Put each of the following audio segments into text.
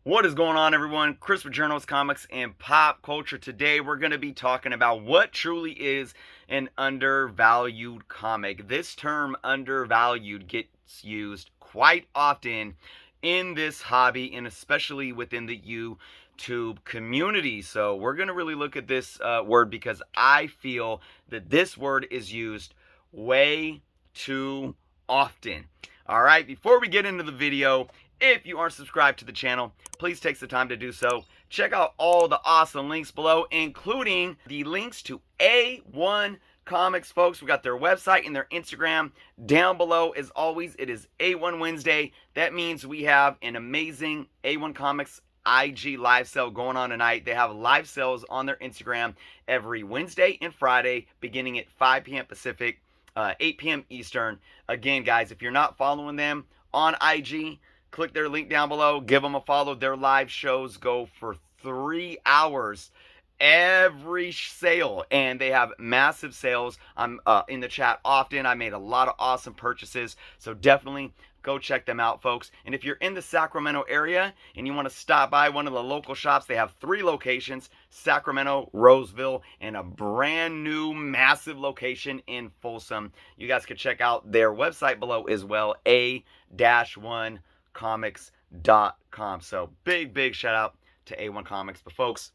What is going on, everyone? Chris with Journals, Comics, and Pop Culture. Today, we're going to be talking about what truly is an undervalued comic. This term, undervalued, gets used quite often in this hobby, and especially within the YouTube community. So, we're going to really look at this word because I feel that this word is used way too often. All right, before we get into the video, if you aren't subscribed to the channel, please take the time to do so. Check out all the awesome links below, including the links to A1 Comics, folks. We got their website and their Instagram down below. As always, it is A1 Wednesday. That means we have an amazing A1 Comics IG live sale going on tonight. They have live sales on their Instagram every Wednesday and Friday, beginning at 5 p.m. Pacific, 8 p.m. Eastern. Again, guys, if you're not following them on IG, click their link down below. Give them a follow. Their live shows go for 3 hours every sale, and they have massive sales. I'm in the chat often. I made a lot of awesome purchases, so definitely go check them out, folks. And if you're in the Sacramento area and you want to stop by one of the local shops, they have 3 locations: Sacramento, Roseville, and a brand new massive location in Folsom. You guys can check out their website below as well, A-1 comics.com. So big shout out to A1 Comics. But folks,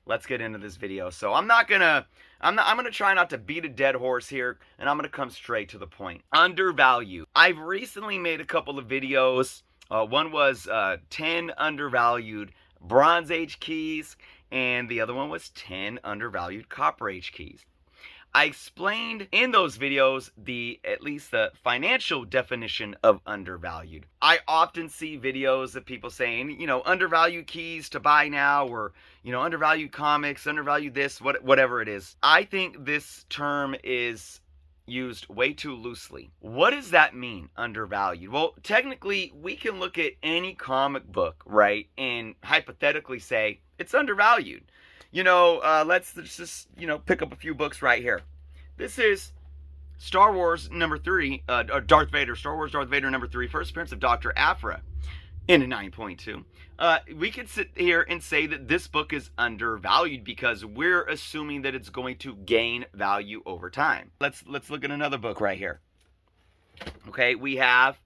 let's get into this video. So I'm gonna try not to beat a dead horse here, and I'm gonna come straight to the point. Undervalued. I've recently made a couple of videos. One was 10 undervalued Bronze Age keys, and the other one was 10 undervalued Copper Age keys. I explained in those videos at least the financial definition of undervalued. I often see videos of people saying, undervalued keys to buy now, or, undervalued comics, undervalued this, whatever it is. I think this term is used way too loosely. What does that mean, undervalued? Well, technically, we can look at any comic book, right, and hypothetically say it's undervalued. Let's just, pick up a few books right here. This is Star Wars number 3, Darth Vader, Star Wars Darth Vader number 3, first appearance of Dr. Aphra in a 9.2. We could sit here and say that this book is undervalued because we're assuming that it's going to gain value over time. Let's look at another book right here. Okay, we have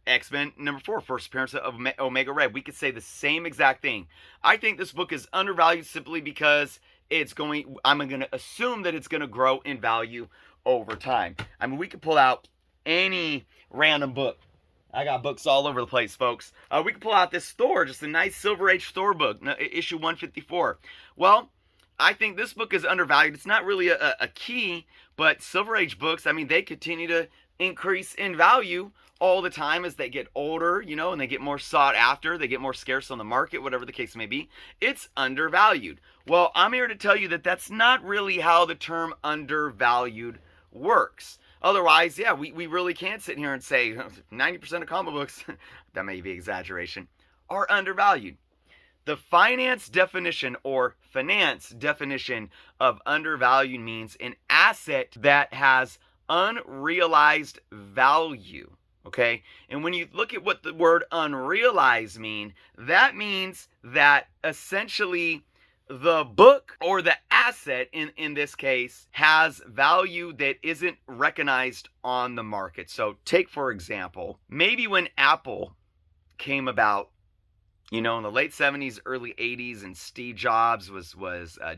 X-Men number 4, first appearance of Omega Red. We could say the same exact thing. I think this book is undervalued simply because I'm going to assume that it's going to grow in value over time. I mean, we could pull out any random book. I got books all over the place, folks. We could pull out this Thor, just a nice Silver Age Thor book, issue 154. Well, I think this book is undervalued. It's not really a key, but Silver Age books, I mean, they continue to increase in value all the time as they get older, and they get more sought after, they get more scarce on the market, whatever the case may be. It's undervalued. Well, I'm here to tell you that that's not really how the term undervalued works. Otherwise, yeah, we really can't sit here and say 90% of comic books, that may be exaggeration, are undervalued. The finance definition of undervalued means an asset that has unrealized value. Okay, and when you look at what the word unrealized mean, that means that essentially the book or the asset in this case has value that isn't recognized on the market. So take, for example, maybe when Apple came about, in the late 70s, early 80s, and Steve Jobs was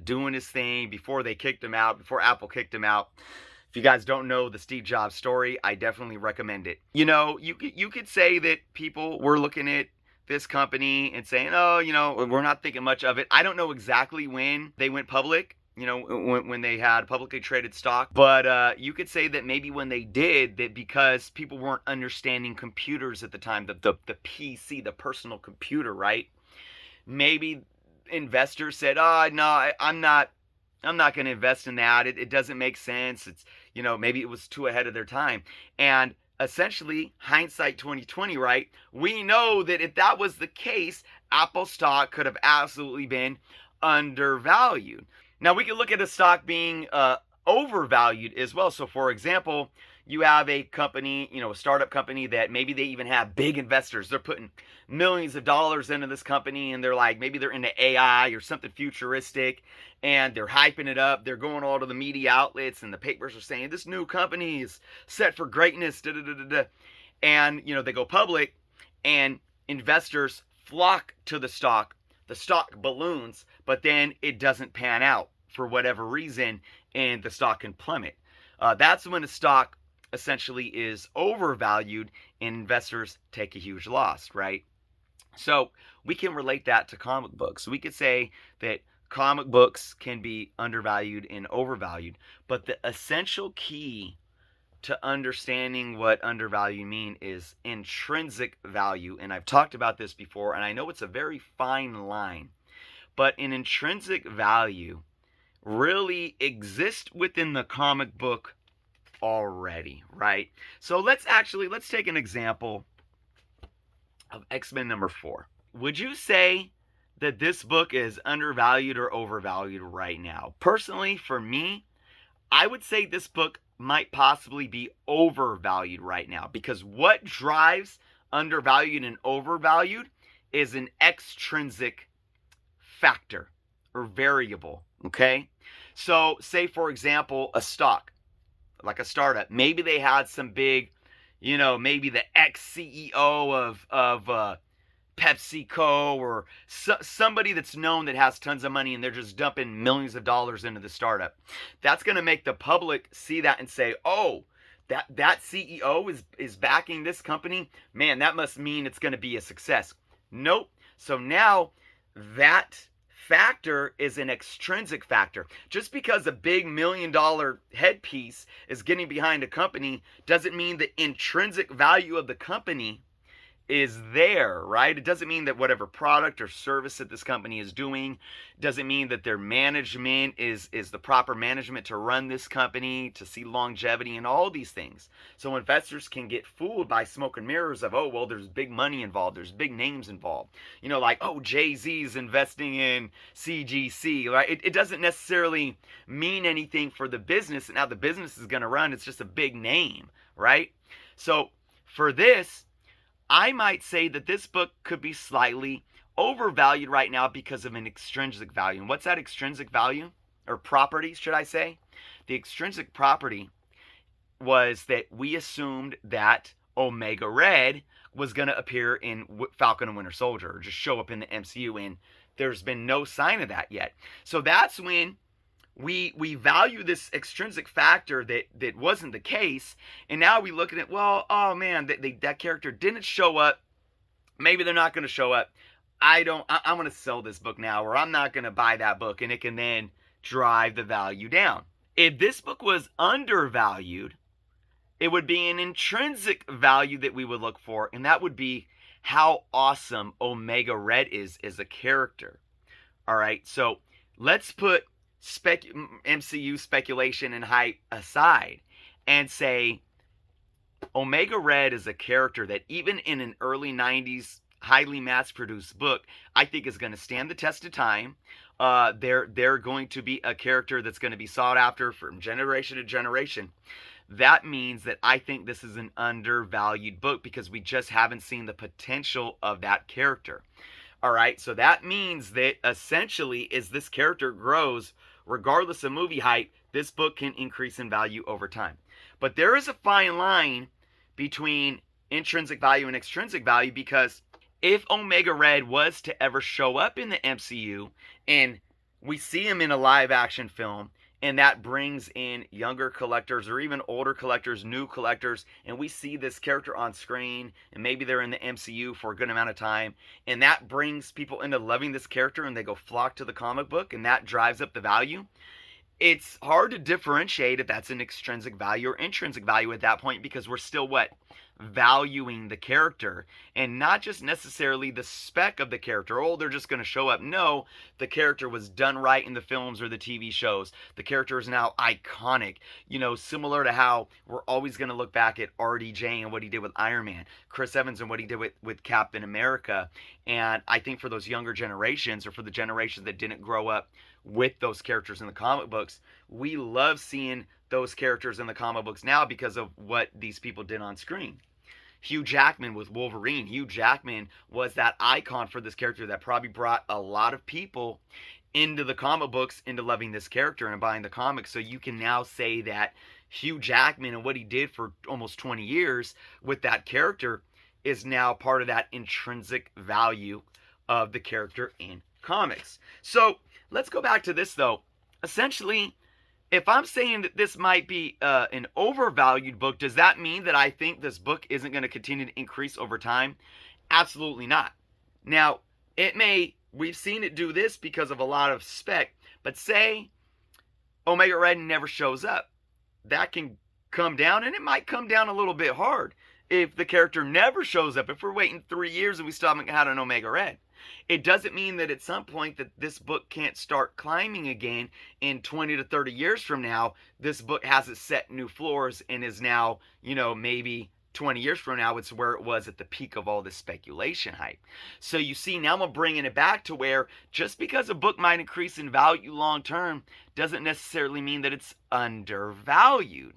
doing his thing before they kicked him out, before Apple kicked him out. If you guys don't know the Steve Jobs story, I definitely recommend it. You could say that people were looking at this company and saying, we're not thinking much of it. I don't know exactly when they went public, when they had publicly traded stock. But you could say that maybe when they did, that because people weren't understanding computers at the time, the PC, the personal computer, right? Maybe investors said, no, I'm not going to invest in that. It doesn't make sense. It's, maybe it was too ahead of their time. And essentially, hindsight 2020, right? We know that if that was the case, Apple stock could have absolutely been undervalued. Now, we can look at a stock being overvalued as well. So, for example, you have a company, a startup company that maybe they even have big investors. They're putting millions of dollars into this company, and they're like, maybe they're into AI or something futuristic, and they're hyping it up. They're going all to the media outlets, and the papers are saying this new company is set for greatness. Da, da, da, da, da. And they go public, and investors flock to the stock. The stock balloons, but then it doesn't pan out for whatever reason, and the stock can plummet. That's when the stock essentially is overvalued and investors take a huge loss, right? So we can relate that to comic books. We could say that comic books can be undervalued and overvalued, but the essential key to understanding what undervalue mean is intrinsic value. And I've talked about this before, and I know it's a very fine line, but an intrinsic value really exists within the comic book already, right? So let's take an example of X-Men number 4. Would you say that this book is undervalued or overvalued right now? Personally, for me, I would say this book might possibly be overvalued right now, because what drives undervalued and overvalued is an extrinsic factor or variable, okay? So say, for example, a stock, like a startup, maybe they had some big, maybe the ex-CEO of PepsiCo, or somebody that's known that has tons of money, and they're just dumping millions of dollars into the startup. That's going to make the public see that and say, oh, that CEO is backing this company. Man, that must mean it's going to be a success. Nope. So now that factor is an extrinsic factor. Just because a big $1 million headpiece is getting behind a company doesn't mean the intrinsic value of the company is there, right? It doesn't mean that whatever product or service that this company is doing, doesn't mean that their management is the proper management to run this company, to see longevity and all these things. So investors can get fooled by smoke and mirrors of, oh, well, there's big money involved, there's big names involved. Like, oh, Jay-Z's investing in CGC, right? It doesn't necessarily mean anything for the business and how the business is going to run. It's just a big name, right? So for this, I might say that this book could be slightly overvalued right now because of an extrinsic value. And what's that extrinsic value? Or property, should I say? The extrinsic property was that we assumed that Omega Red was going to appear in Falcon and Winter Soldier, or just show up in the MCU, and there's been no sign of that yet. So that's when we value this extrinsic factor that wasn't the case, and now we look at it, well, oh man, that character didn't show up. Maybe they're not going to show up. I'm going to sell this book now, or I'm not going to buy that book, and it can then drive the value down. If this book was undervalued, it would be an intrinsic value that we would look for, and that would be how awesome Omega Red is as a character. All right, so let's put MCU speculation and hype aside and say Omega Red is a character that even in an early 90s highly mass-produced book, I think is going to stand the test of time. They're going to be a character that's going to be sought after from generation to generation. That means that I think this is an undervalued book because we just haven't seen the potential of that character. All right, so that means that essentially as this character grows, regardless of movie hype, this book can increase in value over time. But there is a fine line between intrinsic value and extrinsic value, because if Omega Red was to ever show up in the MCU and we see him in a live action film, and that brings in younger collectors or even older collectors, new collectors, and we see this character on screen, and maybe they're in the MCU for a good amount of time, and that brings people into loving this character, and they go flock to the comic book, and that drives up the value. It's hard to differentiate if that's an extrinsic value or intrinsic value at that point, because we're still valuing the character, and not just necessarily the spec of the character. Oh, they're just going to show up. No, the character was done right in the films or the TV shows. The character is now iconic, similar to how we're always going to look back at RDJ and what he did with Iron Man, Chris Evans and what he did with Captain America. And I think for those younger generations, or for the generations that didn't grow up with those characters in the comic books, we love seeing those characters in the comic books now because of what these people did on screen. Hugh Jackman with Wolverine. Hugh Jackman was that icon for this character that probably brought a lot of people into the comic books, into loving this character and buying the comics. So you can now say that Hugh Jackman and what he did for almost 20 years with that character is now part of that intrinsic value of the character in comics. So let's go back to this though. Essentially, if I'm saying that this might be an overvalued book, does that mean that I think this book isn't going to continue to increase over time? Absolutely not. Now, we've seen it do this because of a lot of spec, but say Omega Red never shows up. That can come down, and it might come down a little bit hard if the character never shows up. If we're waiting 3 years and we still haven't had an Omega Red. It doesn't mean that at some point that this book can't start climbing again in 20 to 30 years from now. This book hasn't set new floors and is now, maybe 20 years from now, it's where it was at the peak of all this speculation hype. So you see, now I'm bringing it back to where just because a book might increase in value long term doesn't necessarily mean that it's undervalued.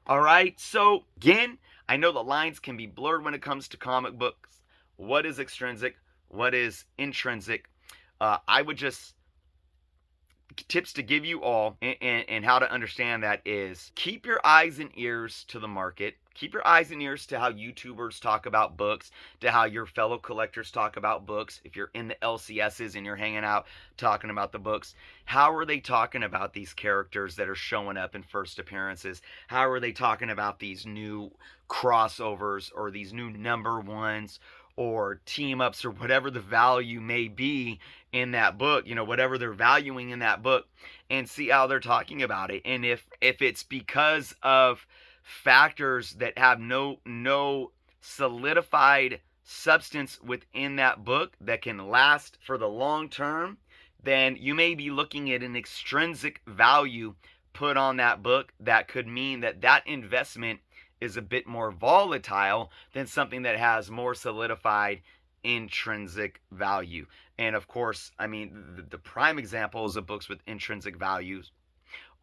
All right, so again, I know the lines can be blurred when it comes to comic books. What is extrinsic? What is intrinsic? I would just tips to give you all and how to understand that is keep your eyes and ears to the market. Keep your eyes and ears to how YouTubers talk about books, to how your fellow collectors talk about books. If you're in the LCSs and you're hanging out talking about the books, how are they talking about these characters that are showing up in first appearances? How are they talking about these new crossovers or these new number ones or team ups or whatever the value may be in that book, whatever they're valuing in that book, and see how they're talking about it. And if it's because of factors that have no solidified substance within that book that can last for the long term, then you may be looking at an extrinsic value put on that book that could mean that that investment is a bit more volatile than something that has more solidified intrinsic value. And of course, the prime examples of books with intrinsic values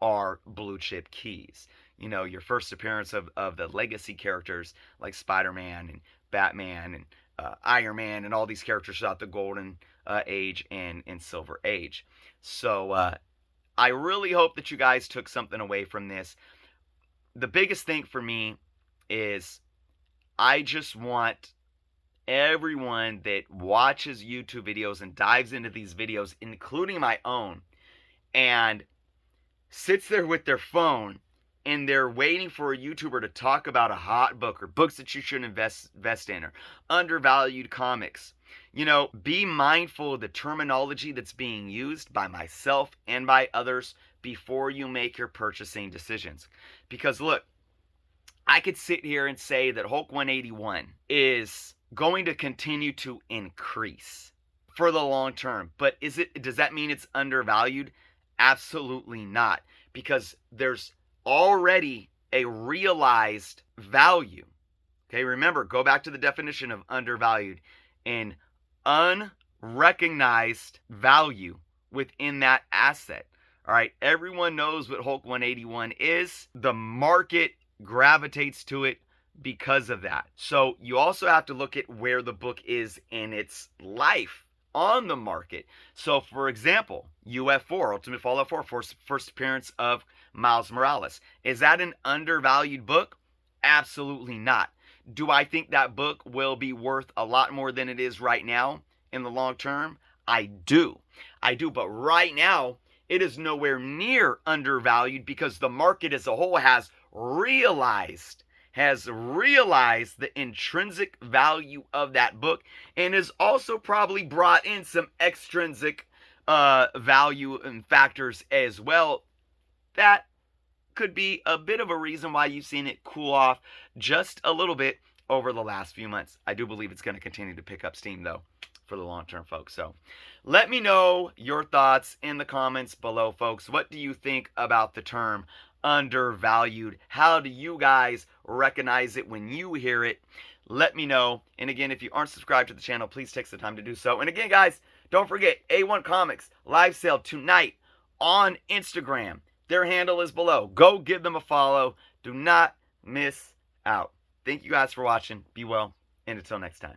are blue chip keys. Your first appearance of the legacy characters like Spider-Man and Batman and Iron Man and all these characters throughout the Golden Age and Silver Age. So I really hope that you guys took something away from this. The biggest thing for me is I just want everyone that watches YouTube videos and dives into these videos, including my own, and sits there with their phone and they're waiting for a YouTuber to talk about a hot book or books that you should invest in or undervalued comics. Be mindful of the terminology that's being used by myself and by others before you make your purchasing decisions. Because look, I could sit here and say that Hulk 181 is going to continue to increase for the long term. But does that mean it's undervalued? Absolutely not. Because there's already a realized value. Okay, remember, go back to the definition of undervalued. An unrecognized value within that asset. All right, everyone knows what Hulk 181 is. The market gravitates to it because of that. So you also have to look at where the book is in its life on the market. So for example, UF4, Ultimate Fallout 4, first appearance of Miles Morales. Is that an undervalued book? Absolutely not. Do I think that book will be worth a lot more than it is right now in the long term? I do. But right now, it is nowhere near undervalued because the market as a whole has realized the intrinsic value of that book and has also probably brought in some extrinsic value and factors as well. That could be a bit of a reason why you've seen it cool off just a little bit over the last few months. I do believe it's going to continue to pick up steam though for the long term, folks. So let me know your thoughts in the comments below, folks. What do you think about the term undervalued? How do you guys recognize it when you hear it? Let me know. And again, if you aren't subscribed to the channel, please take the time to do so. And again, guys, don't forget A1 Comics live sale tonight on Instagram. Their handle is below. Go give them a follow. Do not miss out. Thank you guys for watching. Be well, and until next time.